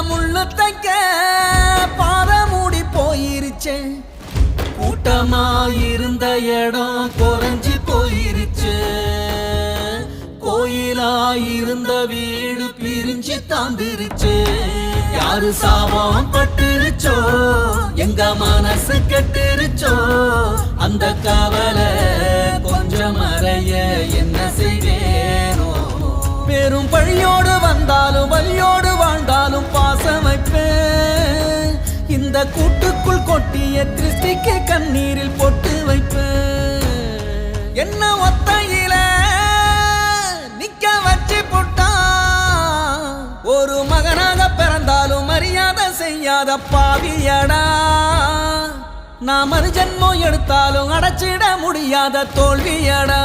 முள்ளு தைக்க பாத மூடி போயிருச்சே கூட்டமாயிருந்த இடம் குறைஞ்சி போயிருச்சு கோயிலாயிருந்த வீடு பிரிஞ்சு தாந்திருச்சு யாரு சாபம் பட்டுருச்சோ எங்க மனசு கெட்டுருச்சோ அந்த கவலை கொஞ்சம் மறைய என்ன செய்வேனோ பெரும் பழியோடு வந்தாலும் வலியோடு வாழ்ந்தாலும் பாசம் வைப்பேன் இந்த கூட்டுக்குள் கொட்டிய திருஷ்டிக்கு கண்ணீரில் போட்டு வைப்பேன் என்ன ஒத்தையில நிக்க வச்சு போட்டான் ஒரு மகனாக பிறந்தாலும் மரியாதை செய்யாத பாவியடா நான் மறு ஜென்மம் எடுத்தாலும் அடைச்சிட முடியாத தோல்வியடா